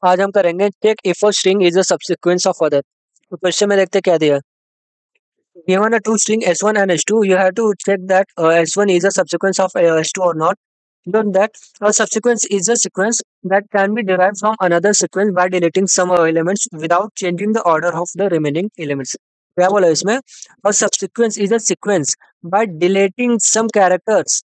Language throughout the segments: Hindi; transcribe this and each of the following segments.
आज हम करेंगे check if a string is a subsequence of other. तो क्वेश्चन में देखते क्या दिया। Given a two string s1 and s2, you have to check that s1 is a subsequence of s2 or not. Note that a subsequence is a sequence that can be derived from another sequence by deleting some elements without changing the order of the remaining elements. क्या बोला इसमें? A subsequence is a sequence by deleting some characters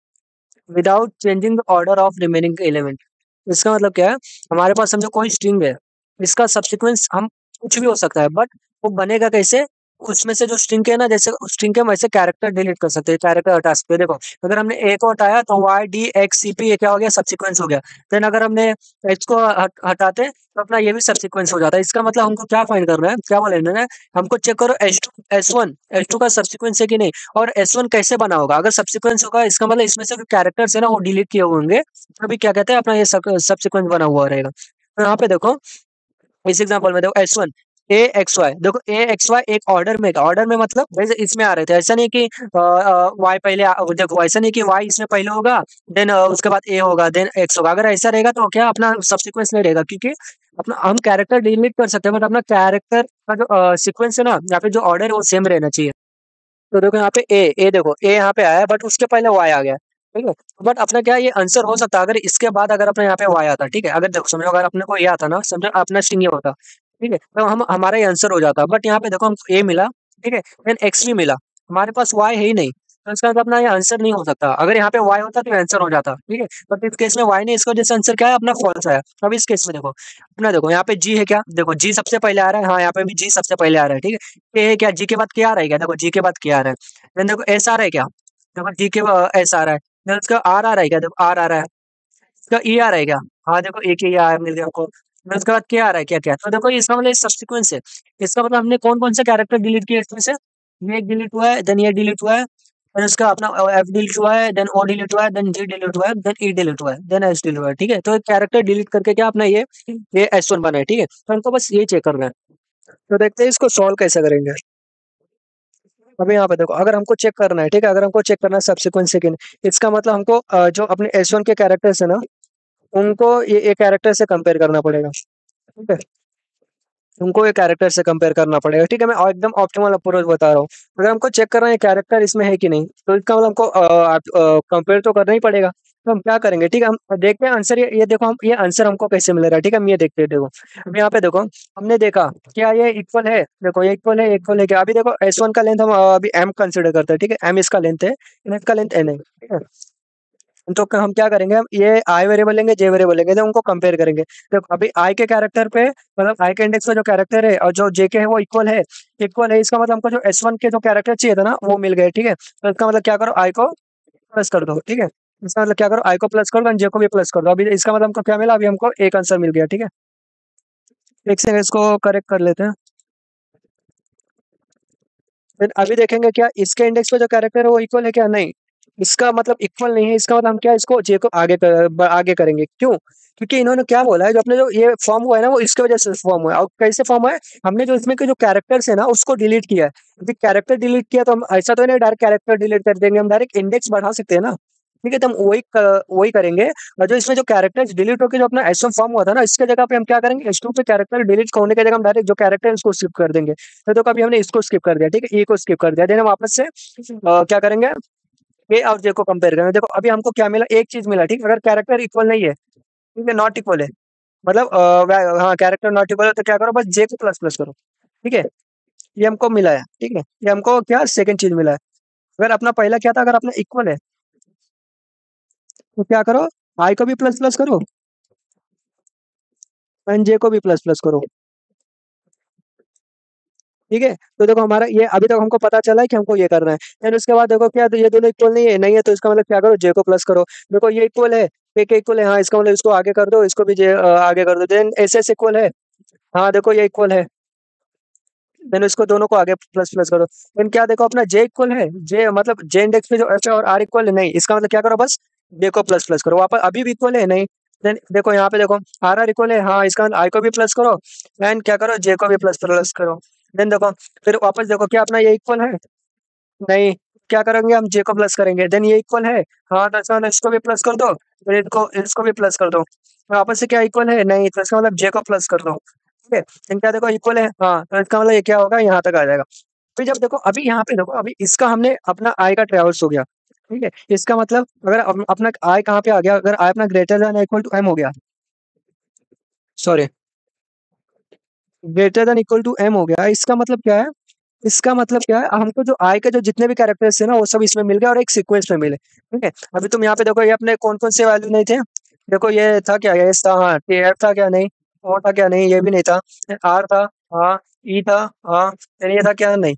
without changing the order of remaining element. इसका मतलब क्या है? हमारे पास समझो कोई स्ट्रिंग है, इसका सबसीक्वेंस हम कुछ भी हो सकता है, बट वो बनेगा कैसे? उसमें से जो स्ट्रिंग के है ना, जैसे स्ट्रिंग के हम ऐसे कैरेक्टर डिलीट कर सकते हैं, कैरेक्टर हटा सकते हैं। देखो, अगर हमने ए को हटाया तो y d x c p ये क्या हो गया? सबसीक्वेंस हो गया। देन अगर हमने एच को हटाते तो अपना ये भी सबसीक्वेंस हो जाता है। इसका मतलब हमको क्या फाइंड करना है? क्या बोले इन्होंने? हमको चेक करो एच टू का सबसीक्वेंस है कि नहीं, और एस वन कैसे बना होगा? अगर सबसीक्वेंस होगा इसका मतलब इसमें से जो कैरेक्टर्स है ना वो डिलीट किए हुए होंगे, तभी क्या कहते हैं अपना ये सबसीक्वेंस बना हुआ रहेगा। तो यहाँ पे देखो, इस एग्जांपल में देखो S1 ए एक्स वाई, देखो ए एक्स वाई एक ऑर्डर में मतलब जैसे इसमें आ रहे थे। ऐसा नहीं कि वाई पहले देखो, ऐसा नहीं कि वाई इसमें पहले होगा, देन उसके बाद ए होगा, देन एक्स होगा। अगर ऐसा रहेगा तो क्या अपना सब्सिक्वेंस नहीं रहेगा, क्योंकि अपना हम कैरेक्टर डिलीट कर सकते हैं, बट अपना कैरेक्टर का जो सीक्वेंस है ना, या फिर जो ऑर्डर है वो सेम रहना चाहिए। तो देखो यहाँ पे ए देखो ए यहाँ पे आया, बट उसके पहले वाई आ गया, ठीक है। बट अपना क्या ये आंसर हो सकता है अगर इसके बाद अगर अपने यहाँ पे वाई आता, ठीक है। अगर देखो समझो अगर अपने को ये आता ना, समझो अपना स्ट्रिंग ये होता, ठीक है, तो हम हमारा ये आंसर हो जाता। बट यहाँ पे देखो हमको ए मिला, ठीक है, देन एक्स भी मिला, हमारे पास वाई है ही नहीं, तो इसका मतलब अपना ये आंसर नहीं हो सकता। अगर यहाँ पे वाई होता तो आंसर हो जाता, ठीक है। बट इस केस में वाई नहीं, इसको जैसे आंसर क्या है अपना फॉल्स आया। अब इस केस में देखो अपना, देखो यहाँ पे जी है क्या? देखो जी सबसे पहले आ रहा है, हाँ यहाँ पे भी जी सबसे पहले आ रहा है, ठीक है। ए है क्या? जी के बाद क्या आ रहा है क्या? देखो जी के बाद क्या आ रहा है। देन देखो एस आ रहा है क्या? देखो जी के एस आ रहा है। देन उसका आर आ रहा है क्या? देखो आर आ रहा है। इसका ई आ रहा है क्या? हाँ देखो एक ही आ मिल गया आपको। देन उसके बाद क्या आ रहा है? क्या क्या? तो देखो इसका मतलब सब्सिक्वेंस है। इसका मतलब हमने कौन कौन से कैरेक्टर डिलीट किए इसमें से? ये एक डिलीट हुआ है, देन ये डिलीट हुआ है, देन उसका अपना एफ डिलीट हुआ है, देन ओ डिलीट हुआ है, देन जी डिलीट हुआ है, देन ई डिलीट हुआ है, देन एस डिलीट हुआ है, ठीक है। तो एक कैरेक्टर डिलीट करके क्या अपना ये एस वन बना है, ठीक है। तो हमको बस ये चेक करना है। तो देखते हैं इसको सॉल्व कैसे करेंगे। अभी यहाँ पे देखो, अगर हमको चेक करना है, ठीक है, अगर हमको चेक करना है सब्सिक्वेंस से कि नहीं, इसका मतलब हमको जो अपने एस वन के कैरेक्टर्स है ना, उनको ये कैरेक्टर से कंपेयर करना पड़ेगा, ठीक है। उनको ये कैरेक्टर से कंपेयर करना पड़ेगा, ठीक है। मैं एकदम ऑप्टिमल अप्रोच बता रहा हूँ। अगर हमको चेक करना है कैरेक्टर इसमें है कि नहीं, तो इसका मतलब हमको कंपेयर तो करना ही पड़ेगा। तो हम क्या करेंगे, ठीक है, हम देखते हैं आंसर। ये देखो, हम ये आंसर हमको कैसे मिल रहा है, ठीक है। हम ये देखते हैं, देखो अब यहाँ पे देखो, हमने देखा क्या ये इक्वल है। देखो ये इक्वल है क्या? अभी देखो S1 का लेंथ हम अभी m कंसिडर करते हैं, ठीक है। m इसका लेंथ है, इसका लेंथ n है, ठीक है। तो हम क्या करेंगे, हम ये आई वेरिएबल लेंगे, जे वेरिएबल लेंगे, तो उनको कंपेयर करेंगे। तो अभी आई के कैरेक्टर पे, मतलब आई के इंडेक्स पे जो कैरेक्टर है और जो जे के है वो इक्वल है। इसका मतलब हमको जो S1 के जो कैरेक्टर चाहिए था ना वो मिल गए, ठीक है। तो इसका मतलब क्या करो, आई को प्लस कर दो, ठीक है। इसका मतलब क्या करो, आई को प्लस कर दो, जे को भी प्लस कर दो। अभी इसका मतलब हमको क्या मिला? अभी हमको एक आंसर मिल गया, ठीक है। एक सेकंड, इसको करेक्ट कर लेते हैं। फिर अभी देखेंगे क्या इसके इंडेक्स पे जो कैरेक्टर है वो इक्वल है क्या? नहीं, इसका मतलब इक्वल नहीं है। इसका मतलब हम क्या इसको जे को आगे करेंगे, क्यों? क्योंकि इन्होंने क्या बोला है, जो अपने जो ये फॉर्म हुआ है ना वो इसके वजह से फॉर्म हुआ है। और कैसे फॉर्म हुआ है? हमने जो इसमें के जो कैरेक्टर्स है ना उसको डिलीट किया है। यदि कैरेक्टर डिलीट किया तो हम ऐसा तो नहीं डायरेक्ट कैरेक्टर डिलीट कर देंगे, हम डायरेक्ट इंडेक्स बढ़ा सकते हैं ना, ठीक है। तो हम वही करेंगे। और जो इसमें जो कैरेक्टर्स डिलीट होकर जो अपना एस फॉर्म हुआ था ना, इसके जगह पे हम क्या करेंगे, एस टू पे कैरेक्टर डिलीट होने की जगह हम डायरेक्ट जो कैरेक्टर है उसको स्किप कर देंगे। तो कभी हमने इसको स्किप कर दिया, ठीक है, ए को स्किप कर दिया। देन हम वापस से क्या करेंगे, ए और जे को कंपेयर करेंगे। देखो अभी हमको क्या मिला, एक चीज मिला, ठीक है। अगर कैरेक्टर इक्वल नहीं है, ठीक है, नॉट इक्वल है, मतलब हाँ कैरेक्टर नॉट इक्वल है, तो क्या करो, बस जे को प्लस प्लस करो, ठीक है। ये हमको मिला है, ठीक है। ये हमको क्या सेकंड चीज मिला है। अगर अपना पहला क्या था, अगर अपना इक्वल है तो क्या करो, आई को भी प्लस प्लस करो एंड जे को भी प्लस प्लस करो, ठीक है। तो देखो हमारा ये अभी तक हमको पता चला है कि हमको ये करना है। देन उसके बाद देखो क्या, तो ये दोनों इक्वल नहीं है, तो इसका मतलब क्या करो, जे को प्लस करो। देखो ये इक्वल है, ए के इक्वल है, हाँ इसका मतलब इसको आगे कर दो, इसको भी जे आगे कर दो। देन एस इक्वल है, हाँ देखो ये इक्वल है, देन इसको दोनों को आगे प्लस प्लस करो। देन क्या देखो अपना जे इक्वल है, जे मतलब जे इंडेक्स पे जो एफ है और आर इक्वल है, नहीं, इसका मतलब क्या करो, बस जे को प्लस प्लस करो। वापस अभी भी इक्वल है, नहीं। देन देखो यहाँ पे देखो आर इक्वल है, हाँ इसका मतलब आई को भी प्लस करो एंड क्या करो, जे को भी प्लस प्लस करो। देन देखो फिर वापस देखो क्या अपना ये इक्वल है, नहीं। क्या करेंगे, हम जे को प्लस करेंगे, देन ये इक्वल है, हाँ तो इसका मतलब इसको भी प्लस कर दो, फिर इसको इसको भी प्लस कर दो, तो आपस से क्या इक्वल है, नहीं, तो इसका मतलब जे को प्लस कर दो, ठीक है, लेकिन क्या देखो इक्वल है, हाँ तो इसका मतलब ये क्या होगा, यहाँ तक आ जाएगा। फिर जब देखो अभी यहाँ पे देखो, अभी इसका हमने अपना आई का ट्रेवर्स हो गया, ठीक है, इसका मतलब अगर अपना आई कहाँ पे आ गया, अगर आई अपना greater than equal to M हो गया, sorry, greater than equal to M हो गया, इसका मतलब क्या है, इसका मतलब क्या है, हमको जो आई के जो जितने भी कैरेक्टर्स थे ना वो सब इसमें मिल गए और एक सीक्वेंस में मिले, ठीक है। अभी तुम यहाँ पे देखो, ये अपने कौन कौन से वैल्यू नहीं थे, देखो ये था क्या, ये था, हाँ टी था क्या, नहीं, ओ था क्या, नहीं, ये भी नहीं था, आर था, हाँ, ई था, हाँ, फिर ये था क्या, नहीं।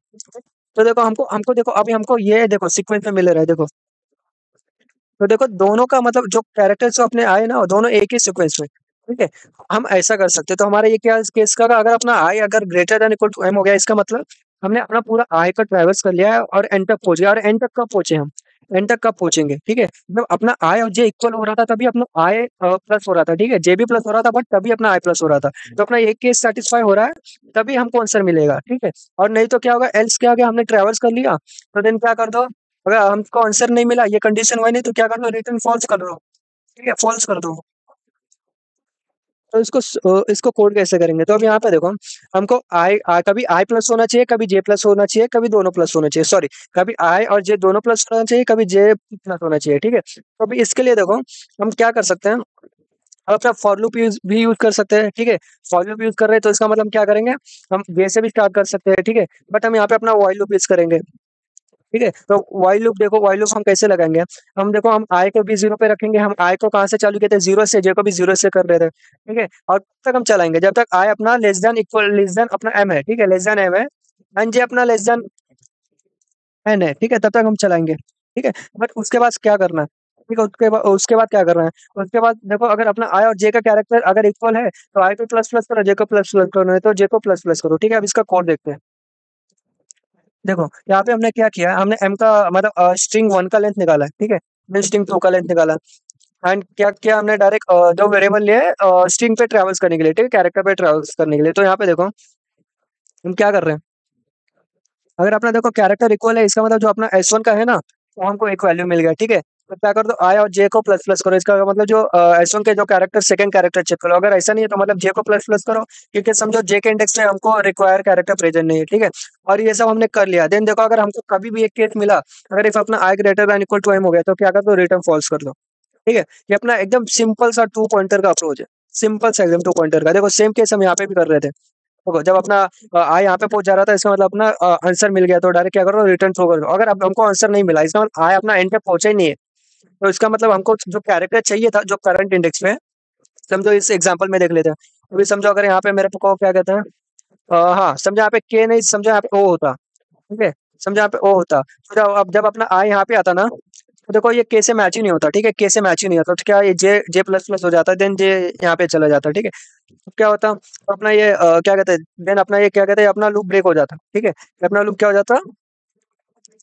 तो देखो हमको हमको देखो अभी हमको ये देखो सीक्वेंस में मिल रहा है, देखो, तो देखो दोनों का मतलब जो कैरेक्टर्स जो अपने आए ना वो दोनों एक ही सीक्वेंस में, ठीक है। हम ऐसा कर सकते हैं, तो हमारा ये क्या केस का, अगर अपना आई अगर greater than equal to M हो गया, इसका मतलब हमने अपना पूरा आई का ट्रैवर्स कर लिया है और एन तक पहुंच गया, और एन तक कब पहुंचे हम, एन तक कब पहुंचेंगे, ठीक है, जब अपना आई और जे इक्वल हो रहा था तभी अपना आई प्लस हो रहा था, ठीक है, जे भी प्लस हो रहा था बट तभी अपना आई प्लस हो रहा था, तो अपना एक केस सेटिस्फाई हो रहा है तभी हमको आंसर मिलेगा, ठीक है। और नहीं तो क्या होगा, एल्स क्या हो गया, हमने ट्रैवर्स कर लिया, तो देन क्या कर दो, अगर हमको आंसर नहीं मिला, ये कंडीशन हुआ नहीं, तो क्या कर दो, रिटर्न फॉल्स कर दो, ठीक है, फॉल्स कर दो। तो इसको कोड कैसे करेंगे, तो अब यहाँ पे देखो, हमको कभी आई प्लस होना चाहिए, कभी जे प्लस होना चाहिए, कभी दोनों प्लस होना चाहिए, सॉरी, कभी आई और जे दोनों प्लस होना चाहिए, कभी जे प्लस होना चाहिए, ठीक है। तो अभी इसके लिए देखो हम क्या कर सकते हैं, अब अपना फॉर लूप भी यूज कर सकते हैं, ठीक है। फॉर लूप यूज कर रहे हैं तो इसका मतलब हम क्या करेंगे, हम जे से भी स्टार्ट कर सकते हैं, ठीक है, बट हम यहाँ पे अपना व्हाइल लूप यूज करेंगे, ठीक है। तो व्हाइल लूप देखो, व्हाइल लूप हम कैसे लगाएंगे, हम देखो हम आई को भी जीरो पे रखेंगे, हम आई को कहाँ से चालू किए थे, जीरो से, जे को भी जीरो से कर रहे थे, ठीक है, और तब तक हम चलाएंगे जब तक आई अपना less than equal, less than अपना एम है, ठीक है, लेस देन एम है, एंड जे अपना लेस देन एन है, ठीक है, तब तक हम चलाएंगे, ठीक है। बट उसके बाद क्या करना है, ठीक है, उसके बाद क्या करना है, उसके बाद देखो अगर अपना आई और जे का कैरेक्टर अगर इक्वल है तो आई को प्लस प्लस करो, जे को प्लस प्लस करो, नहीं तो जे को प्लस प्लस करो, ठीक है। अब इसका कोड देखते हैं, देखो यहाँ पे हमने क्या किया, हमने एम का मतलब स्ट्रिंग वन का लेंथ निकाला है, ठीक है, फिर स्ट्रिंग टू का लेंथ निकाला, एंड क्या किया हमने, डायरेक्ट दो वेरिएबल लिए स्ट्रिंग पे ट्रेवल्स करने के लिए, ठीक है, कैरेक्टर पे ट्रेवल्स करने के लिए। तो यहाँ पे देखो हम क्या कर रहे हैं, अगर अपना देखो कैरेक्टर इक्वल है, इसका मतलब जो अपना S1 का है ना वो हमको एक वैल्यू मिल गया, ठीक है। तो क्या कर दो, आई और जे को प्लस प्लस करो, इसका मतलब जो S1 के जो कैरेक्टर सेकंड कैरेक्टर चेक करो, अगर ऐसा नहीं है तो मतलब जे को प्लस प्लस करो, क्योंकि समझो जे के इंडेक्स में हमको रिक्वायर कैरेक्टर प्रेजेंट नहीं है, ठीक है। और ये सब हमने कर लिया, देन देखो अगर हमको कभी भी एक केस मिला, अगर इफ अपना I greater than equal to M हो गया, तो क्या कर दो, रिटर्न फॉल्स कर दो, ठीक है। ये अपना एकदम सिंपल सा टू पॉइंटर का अप्रोच है, सिंपल सा एकदम टू पॉइंटर का। देखो सेम केस हम यहाँ पे भी कर रहे थे, देखो जब अपना आई यहाँ पे पहुंच जा रहा था, इसका मतलब अपना आंसर मिल गया, तो डायरेक्ट क्या करो, रिटर्न थ्रो कर दो। अगर अब हमको आंसर नहीं मिला, इसका मतलब आई अपना एंड पे पहुंचा ही नहीं है, तो इसका मतलब हमको जो कैरेक्टर चाहिए था जो करंट इंडेक्स में है, समझो इस एग्जांपल में देख लेते हैं। अभी समझो अगर यहाँ पे मेरे को क्या कहते हैं, हाँ समझो यहाँ पे के नहीं, समझो यहाँ पे ओ होता, ठीक है, समझो यहाँ पे ओ होता, तो अब जब अपना आई यहाँ पे आता ना, तो देखो ये के से मैच ही नहीं होता, ठीक है, के से मैच ही नहीं होता, तो क्या ये जे जे प्लस प्लस हो जाता है, देन जे यहाँ पे चला जाता है, ठीक है। तो क्या होता, तो अपना ये क्या कहते हैं, देन अपना ये क्या कहते हैं, अपना लूप ब्रेक हो जाता, ठीक है, अपना लूप क्या हो जाता,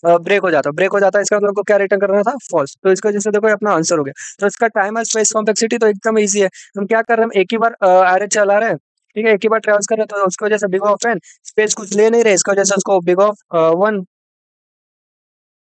ब्रेक हो जाता है, इसका मतलब हमको क्या रिटर्न करना था, फॉल्स। तो इसकी वजह से देखो ये अपना आंसर हो गया। तो इसका टाइम और स्पेस कॉम्प्लेक्सिटी तो एकदम ईजी है, हम क्या कर रहे हैं, एक ही बार एरे चला रहे हैं, ठीक है, एक ही बार ट्रेवल्स कर रहे हैं, तो उसकी वजह से बिग ऑफ एन स्पेस कुछ ले नहीं रहे, इसकी वजह से उसको बिग ऑफ वन